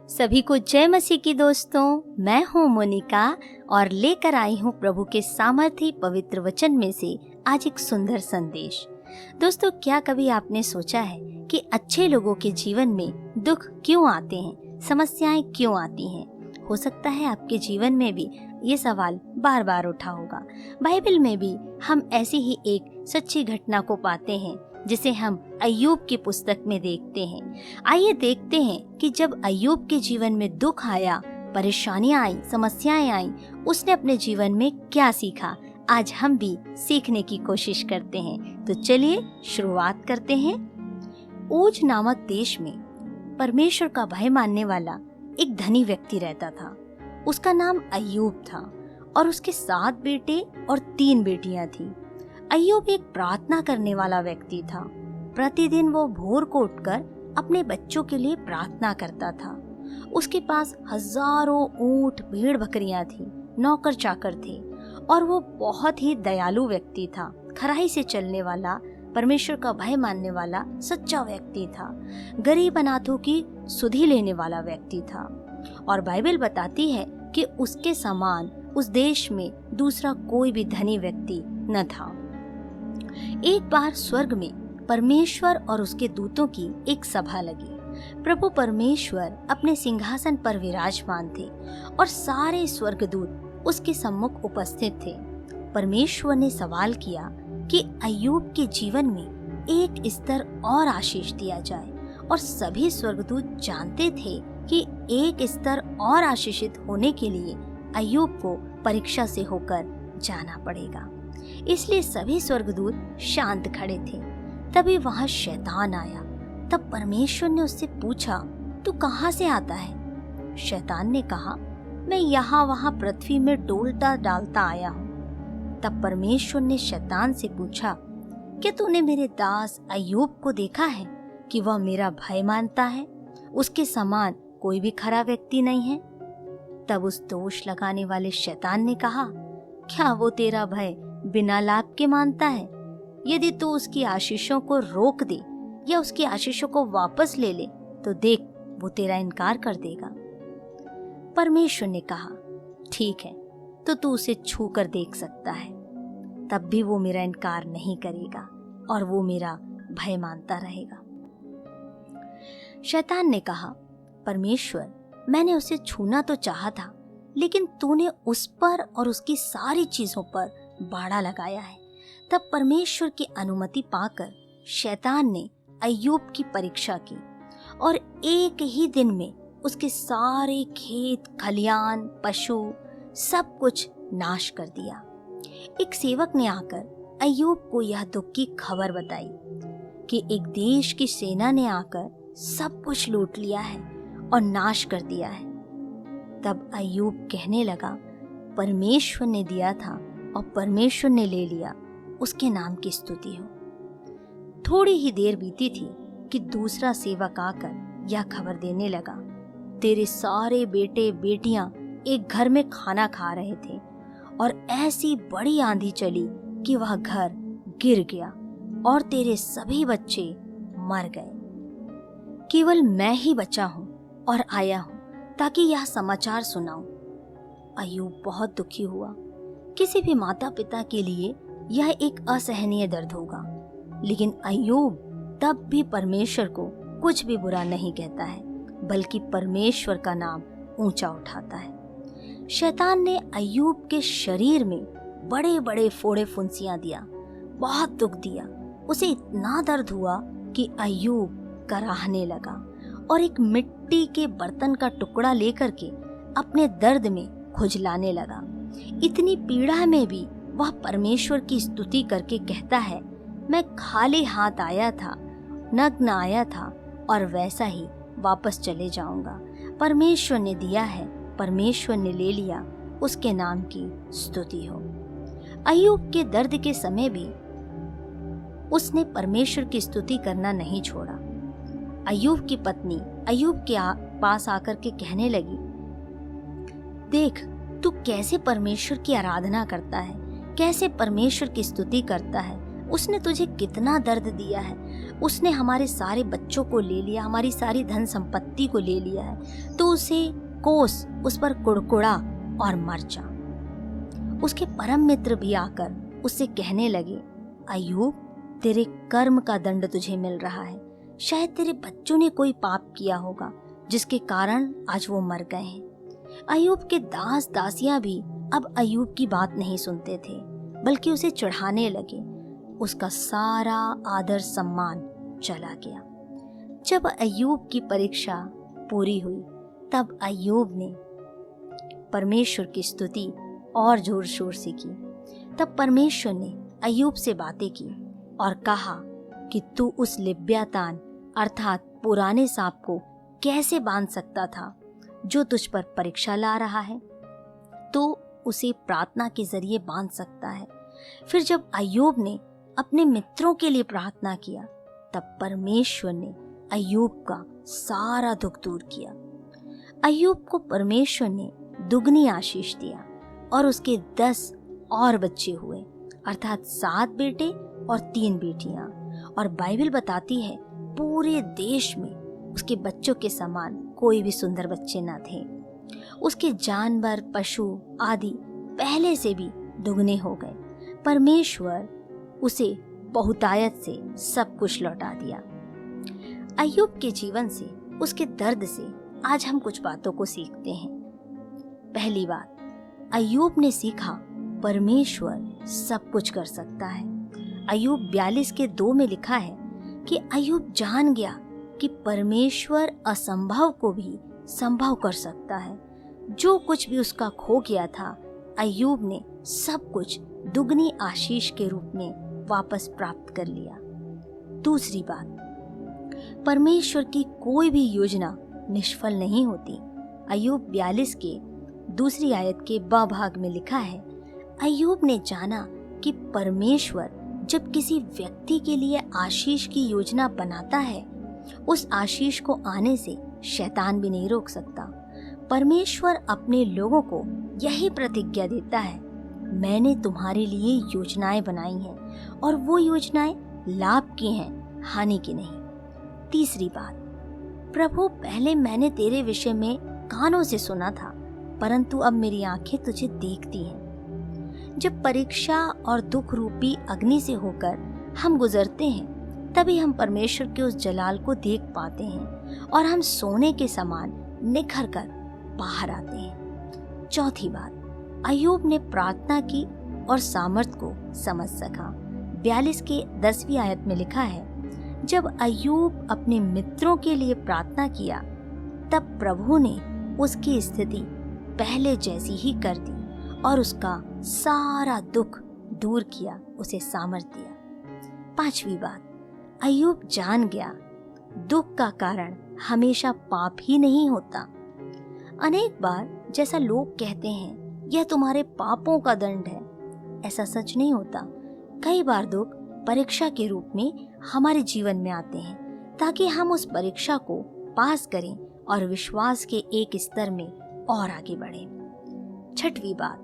सभी को जय मसीह की दोस्तों। मैं हूँ मोनिका और लेकर आई हूँ प्रभु के सामर्थी पवित्र वचन में से आज एक सुंदर संदेश। दोस्तों, क्या कभी आपने सोचा है कि अच्छे लोगों के जीवन में दुख क्यों आते हैं, समस्याएं क्यों आती हैं? हो सकता है आपके जीवन में भी ये सवाल बार बार उठा होगा। बाइबल में भी हम ऐसी ही एक सच्ची घटना को पाते हैं जिसे हम अय्यूब की पुस्तक में देखते हैं। आइए देखते हैं कि जब अय्यूब के जीवन में दुख आया, परेशानियां आई, समस्याएं आई, उसने अपने जीवन में क्या सीखा। आज हम भी सीखने की कोशिश करते हैं। तो चलिए शुरुआत करते हैं। ऊज नामक देश में परमेश्वर का भय मानने वाला एक धनी व्यक्ति रहता था। उसका नाम अय्यूब था और उसके 7 बेटे और 3 बेटियां थी। अय्यूब एक प्रार्थना करने वाला व्यक्ति था। प्रतिदिन वो भोर को उठकर अपने बच्चों के लिए प्रार्थना करता था। उसके पास हजारों ऊंट, भेड़ बकरियां थी, नौकर चाकर थे और वो बहुत ही दयालु व्यक्ति था। खराई से चलने वाला, परमेश्वर का भय मानने वाला सच्चा व्यक्ति था। गरीब अनाथों की सुधि लेने वाला व्यक्ति था और बाइबल बताती है कि उसके समान उस देश में दूसरा कोई भी धनी व्यक्ति न था। एक बार स्वर्ग में परमेश्वर और उसके दूतों की एक सभा लगी। प्रभु परमेश्वर अपने सिंहासन पर विराजमान थे और सारे स्वर्गदूत उसके सम्मुख उपस्थित थे। परमेश्वर ने सवाल किया कि अय्यूब के जीवन में एक स्तर और आशीष दिया जाए और सभी स्वर्गदूत जानते थे कि एक स्तर और आशीषित होने के लिए अय्यूब को परीक्षा से होकर जाना पड़ेगा। इसलिए सभी स्वर्गदूत शांत खड़े थे। तभी वहां शैतान आया। तब परमेश्वर ने उससे पूछा, तू कहाँ से आता है? शैतान ने कहा, मैं यहाँ वहाँ पृथ्वी में डोलता डालता आया हूँ। तब परमेश्वर ने शैतान से पूछा, क्या तूने मेरे दास अय्यूब को देखा है कि वह मेरा भय मानता है? उसके समान कोई भी खरा व्यक्ति नहीं है। तब उस दोष लगाने वाले शैतान ने कहा, क्या वो तेरा भय बिना लाभ के मानता है? यदि तू उसकी आशीषों को रोक दे या उसकी आशीषों को वापस ले ले तो देख, वो तेरा इनकार कर देगा। परमेश्वर ने कहा, ठीक है, तो तू उसे छू कर देख सकता है, तब भी वो मेरा इनकार नहीं करेगा और वो मेरा भय मानता रहेगा। शैतान ने कहा, परमेश्वर, मैंने उसे छूना तो चाहा था, लेकिन तूने उस पर और उसकी सारी चीजों पर बाड़ा लगाया है। तब परमेश्वर की अनुमति पाकर शैतान ने अय्यूब की परीक्षा की और एक ही दिन में उसके सारे खेत, खलियान, पशु सब कुछ नाश कर दिया। एक सेवक ने आकर अय्यूब को यह दुख की खबर बताई कि एक देश की सेना ने आकर सब कुछ लूट लिया है और नाश कर दिया है। तब अय्यूब कहने लगा, परमेश्वर ने दिया था और परमेश्वर ने ले लिया, उसके नाम की स्तुति हो। थोड़ी ही देर बीती थी कि दूसरा सेवक आकर यह खबर देने लगा, तेरे सारे बेटे बेटियां एक घर में खाना खा रहे थे और ऐसी बड़ी आंधी चली कि वह घर गिर गया और तेरे सभी बच्चे मर गए। केवल मैं ही बचा हूँ और आया हूँ ताकि यह समाचार सुनाऊं। अय्यूब बहुत दुखी हुआ। किसी भी माता पिता के लिए यह एक असहनीय दर्द होगा, लेकिन अय्यूब तब भी परमेश्वर को कुछ भी बुरा नहीं कहता है, बल्कि परमेश्वर का नाम ऊंचा उठाता है। शैतान ने अय्यूब के शरीर में बड़े बड़े फोड़े फुंसियां दिया, बहुत दुख दिया। उसे इतना दर्द हुआ कि अय्यूब कराहने लगा और एक मिट्टी के बर्तन का टुकड़ा लेकर के अपने दर्द में खुजलाने लगा। इतनी पीड़ा में भी वह परमेश्वर की स्तुति करके कहता है, मैं खाली हाथ आया था, नग्न आया था और वैसा ही वापस चले जाऊंगा। परमेश्वर ने दिया है, परमेश्वर ने ले लिया, उसके नाम की स्तुति हो। अय्यूब के दर्द के समय भी उसने परमेश्वर की स्तुति करना नहीं छोड़ा। अय्यूब की पत्नी अय्यूब के पास आकर के कहने लगी, देख, तू कैसे परमेश्वर की आराधना करता है, कैसे परमेश्वर की स्तुति करता है। उसने तुझे कितना दर्द दिया है। उसने हमारे सारे बच्चों को ले लिया, हमारी सारी धन संपत्ति को ले लिया है। तो उसे कोस, उस पर कुड़कुड़ा और मर जा। उसके परम मित्र भी आकर उससे कहने लगे, अय्यूब, तेरे कर्म का दंड तुझे मिल रहा है। शायद तेरे बच्चों ने कोई पाप किया होगा जिसके कारण आज वो मर गए हैं। अय्यूब के दास दासियां भी अब अय्यूब की बात नहीं सुनते थे, बल्कि उसे चढ़ाने लगे। उसका सारा आदर सम्मान चला गया। जब अय्यूब की परीक्षा पूरी हुई, तब अय्यूब ने परमेश्वर की स्तुति और जोर शोर से की। तब परमेश्वर ने अय्यूब से बातें की और कहा कि तू उस लिव्यातान अर्थात पुराने सांप को कैसे बांध सकता था जो तुझ पर परीक्षा ला रहा है। तो उसे प्रार्थना के जरिए बांध सकता है। फिर जब अय्यूब ने अपने मित्रों के लिए प्रार्थना किया, तब परमेश्वर ने अय्यूब का सारा दुख दूर किया। अय्यूब को परमेश्वर ने दुगनी आशीष दिया और उसके 10 और बच्चे हुए, अर्थात 7 बेटे और 3 बेटियां। और बाइबल बताती है पूरे देश में उसके बच्चों के समान कोई भी सुंदर बच्चे न थे। उसके जानवर, पशु आदि पहले से भी दुगने हो गए। परमेश्वर उसे बहुतायत से सब कुछ लौटा दिया। अय्यूब के जीवन से, उसके दर्द से आज हम कुछ बातों को सीखते हैं। पहली बात, अय्यूब ने सीखा परमेश्वर सब कुछ कर सकता है। अय्यूब 42:2 में लिखा है कि अय्यूब जान गया कि परमेश्वर असंभव को भी संभव कर सकता है। जो कुछ भी उसका खो गया था, अय्यूब ने सब कुछ दुगनी आशीष के रूप में वापस प्राप्त कर लिया। दूसरी बात, परमेश्वर की कोई भी योजना निष्फल नहीं होती। अय्यूब 42 के दूसरी आयत के ब भाग में लिखा है, अय्यूब ने जाना कि परमेश्वर जब किसी व्यक्ति के लिए आशीष की योजना बनाता है, उस आशीष को आने से शैतान भी नहीं रोक सकता। परमेश्वर अपने लोगों को यही प्रतिज्ञा देता है, मैंने तुम्हारे लिए योजनाएं बनाई हैं और वो योजनाएं लाभ की हैं, हानि की नहीं। तीसरी बात, प्रभु, पहले मैंने तेरे विषय में कानों से सुना था, परंतु अब मेरी आंखें तुझे देखती हैं। जब परीक्षा और दुख रूपी अग्नि से होकर हम गुजरते हैं, तभी हम परमेश्वर के उस जलाल को देख पाते हैं और हम सोने के समान निखर कर बाहर आते हैं। चौथी बात, अय्यूब ने प्रार्थना की और सामर्थ को समझ सका। 42 के 10वीं आयत में लिखा है, जब अय्यूब अपने मित्रों के लिए प्रार्थना किया, तब प्रभु ने उसकी स्थिति पहले जैसी ही कर दी और उसका सारा दुख दूर किया, उसे सामर्थ दिया। पांचवी बात, अय्यूब जान गया दुख का कारण हमेशा पाप ही नहीं होता। अनेक बार जैसा लोग कहते हैं, यह तुम्हारे पापों का दंड है, ऐसा सच नहीं होता। कई बार दुख परीक्षा के रूप में हमारे जीवन में आते हैं ताकि हम उस परीक्षा को पास करें और विश्वास के एक स्तर में और आगे बढ़ें। छठवीं बात,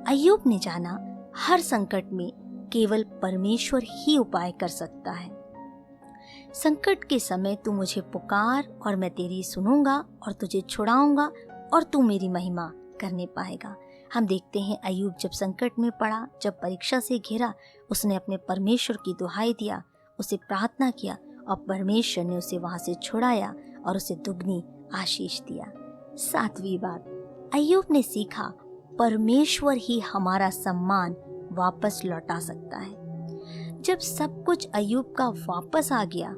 अय्यूब ने जाना हर संकट में केवल परमेश्वर ही उपाय कर सकता है। संकट के समय तू मुझे पुकार और मैं तेरी सुनूंगा और तुझे छुड़ाऊंगा और तू मेरी महिमा करने पाएगा। हम देखते हैं अय्यूब जब संकट में पड़ा, जब परीक्षा से घिरा, उसने अपने परमेश्वर की दुहाई दिया, उसे प्रार्थना किया और परमेश्वर ने उसे वहां से छुड़ाया और उसे दुगनी आशीष दिया। सातवीं बात, अय्यूब ने सीखा परमेश्वर ही हमारा सम्मान वापस लौटा सकता है। जब सब कुछ अय्यूब का वापस आ गया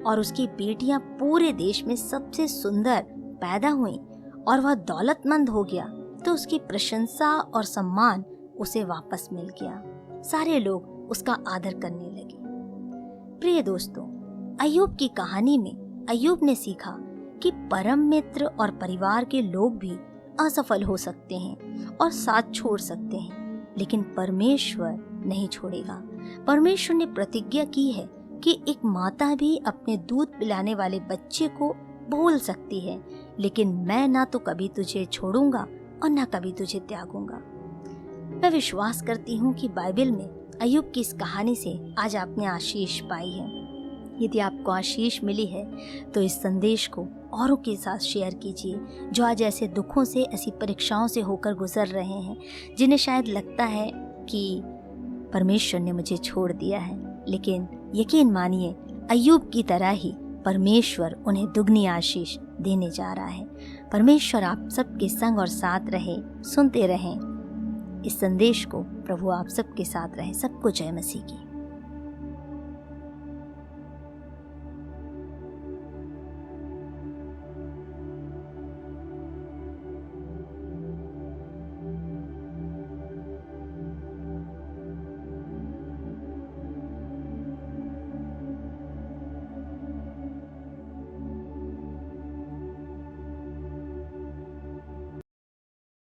और उसकी बेटियां पूरे देश में सबसे सुंदर पैदा हुई और वह दौलतमंद हो गया, तो उसकी प्रशंसा और सम्मान उसे वापस मिल गया। सारे लोग उसका आदर करने लगे। प्रिय दोस्तों, अय्यूब की कहानी में अय्यूब ने सीखा कि परम मित्र और परिवार के लोग भी असफल हो सकते हैं और साथ छोड़ सकते हैं, लेकिन परमेश्वर नहीं छोड़ेगा। परमेश्वर ने प्रतिज्ञा की है कि एक माता भी अपने दूध पिलाने वाले बच्चे को भूल सकती है, लेकिन मैं ना तो कभी तुझे छोड़ूंगा और ना कभी तुझे त्यागूंगा। मैं विश्वास करती हूँ कि बाइबल में अय्यूब की इस कहानी से आज आपने आशीष पाई है। यदि आपको आशीष मिली है तो इस संदेश को औरों के साथ शेयर कीजिए, जो आज ऐसे दुखों से, ऐसी परीक्षाओं से होकर गुजर रहे हैं, जिन्हें शायद लगता है कि परमेश्वर ने मुझे छोड़ दिया है। लेकिन यकीन मानिए, अय्यूब की तरह ही परमेश्वर उन्हें दुगनी आशीष देने जा रहा है। परमेश्वर आप सबके संग और साथ रहे। सुनते रहें इस संदेश को। प्रभु आप सबके साथ रहे। सबको जय मसीह की।